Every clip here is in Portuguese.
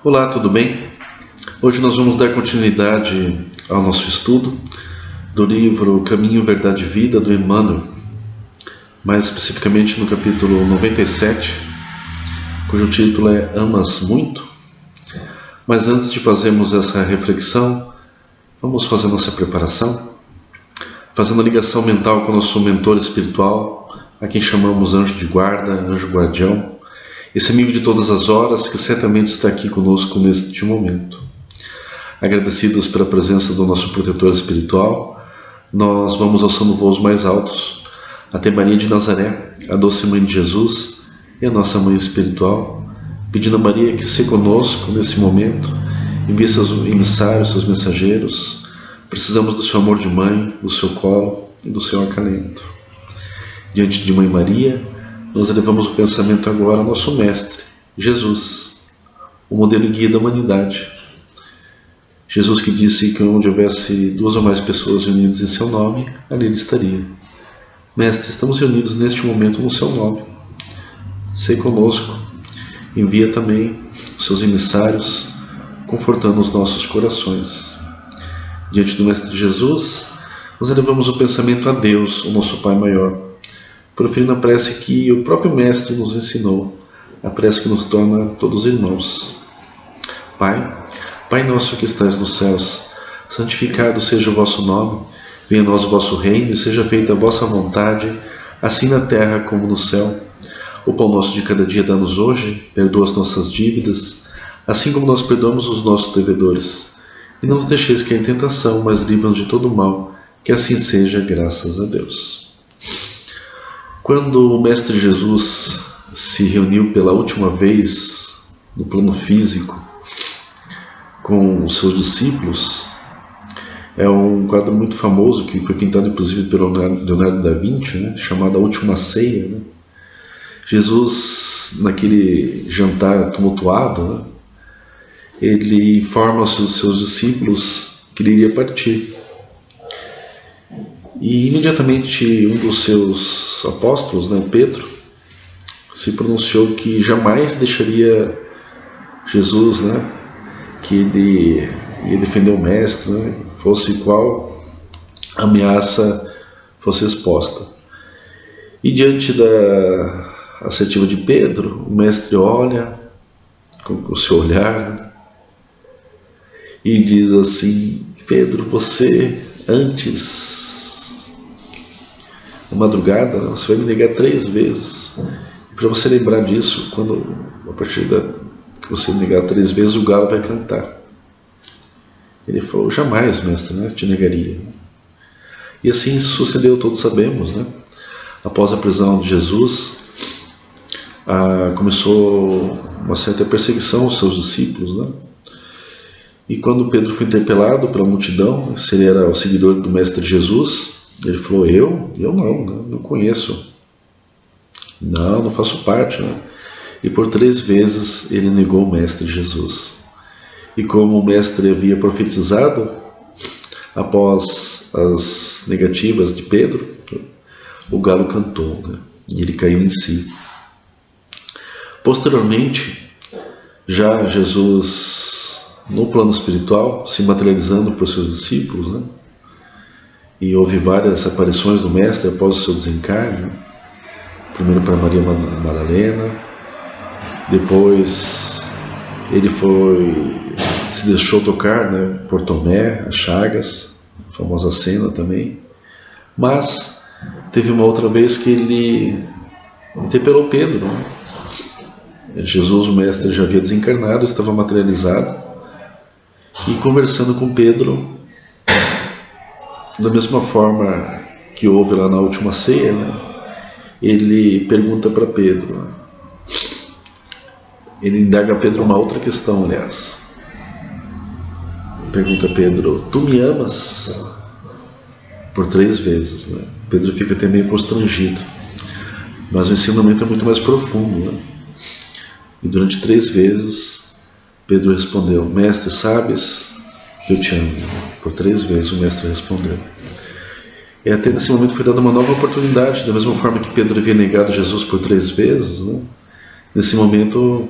Olá, tudo bem? Hoje nós vamos dar continuidade ao nosso estudo do livro Caminho, Verdade e Vida, do Emmanuel, mais especificamente no capítulo 97, cujo título é Amas Muito? Mas antes de fazermos essa reflexão, vamos fazer nossa preparação, fazendo a ligação mental com o nosso mentor espiritual, a quem chamamos anjo de guarda, anjo guardião, esse amigo de todas as horas que certamente está aqui conosco neste momento. Agradecidos pela presença do nosso protetor espiritual, nós vamos alçando voos mais altos até Maria de Nazaré, a doce mãe de Jesus e a nossa mãe espiritual, pedindo a Maria que se conosco nesse momento, envie seus emissários, seus mensageiros. Precisamos do seu amor de mãe, do seu colo e do seu acalento. Diante de Mãe Maria, nós elevamos o pensamento agora ao nosso Mestre, Jesus, o modelo e guia da humanidade. Jesus que disse que onde houvesse duas ou mais pessoas reunidas em seu nome, ali ele estaria. Mestre, estamos reunidos neste momento no seu nome. Sei conosco, envia também os seus emissários, confortando os nossos corações. Diante do Mestre Jesus, nós elevamos o pensamento a Deus, o nosso Pai maior, proferindo a prece que o próprio Mestre nos ensinou, a prece que nos torna todos irmãos. Pai nosso que estais nos céus, santificado seja o vosso nome, venha a nós o vosso reino e seja feita a vossa vontade, assim na terra como no céu. O pão nosso de cada dia dá-nos hoje, perdoa as nossas dívidas, assim como nós perdoamos os nossos devedores. E não nos deixeis cair em tentação, mas livra-nos de todo o mal, que assim seja, graças a Deus. Quando o Mestre Jesus se reuniu pela última vez no plano físico com os seus discípulos, é um quadro muito famoso que foi pintado inclusive pelo Leonardo da Vinci, chamado A Última Ceia. Jesus, naquele jantar tumultuado, ele informa aos seus discípulos que ele iria partir. E imediatamente um dos seus apóstolos, Pedro, se pronunciou que jamais deixaria Jesus, que ele ia defender o Mestre, fosse qual ameaça fosse exposta. E diante da assertiva de Pedro, o Mestre olha com o seu olhar e diz assim: Pedro, você antes na madrugada, você vai me negar 3 vezes. E para você lembrar disso, a partir que você negar 3 vezes, o galo vai cantar. Ele falou: jamais, Mestre, te negaria. E assim sucedeu, todos sabemos. Após a prisão de Jesus, começou uma certa perseguição aos seus discípulos. E quando Pedro foi interpelado pela multidão, se ele era o seguidor do Mestre Jesus, ele falou: eu não conheço, não faço parte. E por 3 vezes ele negou o Mestre Jesus. E como o Mestre havia profetizado, após as negativas de Pedro, o galo cantou, e ele caiu em si. Posteriormente, já Jesus no plano espiritual, se materializando para os seus discípulos, e houve várias aparições do Mestre após o seu desencarne. Primeiro para Maria Madalena, depois ele se deixou tocar por Tomé, as chagas, a famosa cena também. Mas teve uma outra vez que ele interpelou Pedro. Jesus, o Mestre, já havia desencarnado, estava materializado, e conversando com Pedro, da mesma forma que houve lá na última ceia, ele pergunta para Pedro, ele indaga a Pedro uma outra questão, aliás. Pergunta a Pedro: tu me amas? Por 3 vezes. Pedro fica até meio constrangido, mas o ensinamento é muito mais profundo. E durante 3 vezes Pedro respondeu: Mestre, sabes que eu te amo. Por 3 vezes o Mestre respondeu. E até nesse momento foi dada uma nova oportunidade, da mesma forma que Pedro havia negado Jesus por 3 vezes, nesse momento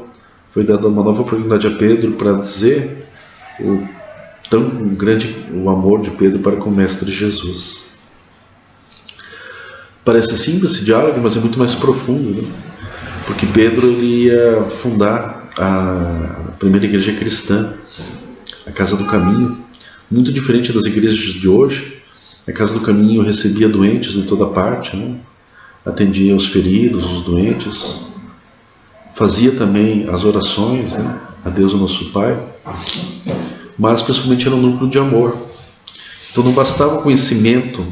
foi dada uma nova oportunidade a Pedro para dizer o tão grande o amor de Pedro para com o Mestre Jesus. Parece simples esse diálogo, mas é muito mais profundo, né? Porque Pedro ele ia fundar a primeira igreja cristã, a Casa do Caminho, muito diferente das igrejas de hoje. A Casa do Caminho recebia doentes de toda parte, né? Atendia os feridos, os doentes, fazia também as orações, né? A Deus, o nosso Pai, mas principalmente era um núcleo de amor. Então não bastava o conhecimento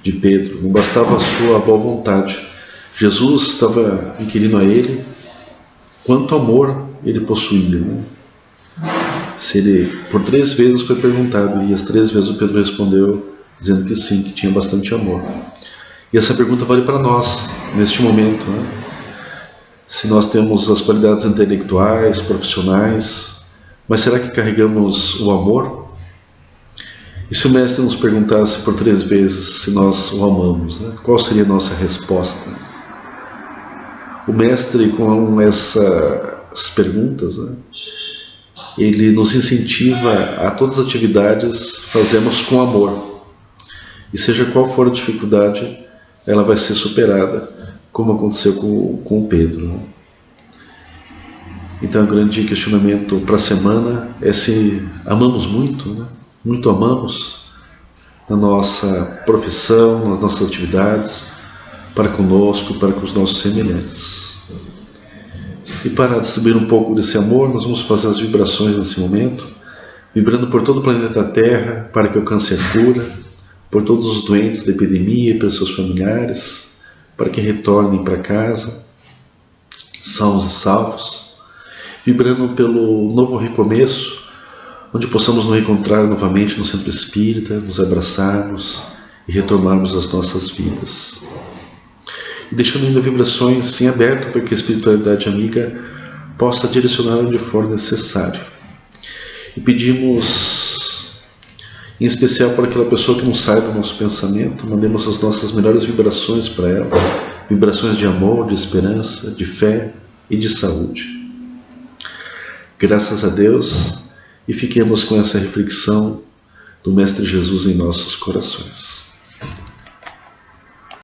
de Pedro, não bastava a sua boa vontade. Jesus estava inquirindo a ele quanto amor ele possuía, né? Se ele, por 3 vezes foi perguntado, e as 3 vezes o Pedro respondeu dizendo que sim, que tinha bastante amor. E essa pergunta vale para nós neste momento, né? Se nós temos as qualidades intelectuais, profissionais, mas será que carregamos o amor? E se o Mestre nos perguntasse por 3 vezes se nós o amamos, né? Qual seria a nossa resposta? O Mestre, com essas perguntas, né? Ele nos incentiva a todas as atividades fazermos com amor. E seja qual for a dificuldade, ela vai ser superada, como aconteceu com o Pedro, né? Então o grande questionamento para a semana é se amamos muito, né? Muito amamos na nossa profissão, nas nossas atividades, para conosco, para com os nossos semelhantes. E para distribuir um pouco desse amor, nós vamos fazer as vibrações nesse momento, vibrando por todo o planeta Terra, para que alcance a cura, por todos os doentes da epidemia e pelos seus familiares, para que retornem para casa, sãos e salvos, vibrando pelo novo recomeço, onde possamos nos encontrar novamente no Centro Espírita, nos abraçarmos e retomarmos as nossas vidas. E deixando ainda vibrações em aberto para que a espiritualidade amiga possa direcionar onde for necessário. E pedimos, em especial para aquela pessoa que não sai do nosso pensamento, mandemos as nossas melhores vibrações para ela, vibrações de amor, de esperança, de fé e de saúde. Graças a Deus, e fiquemos com essa reflexão do Mestre Jesus em nossos corações.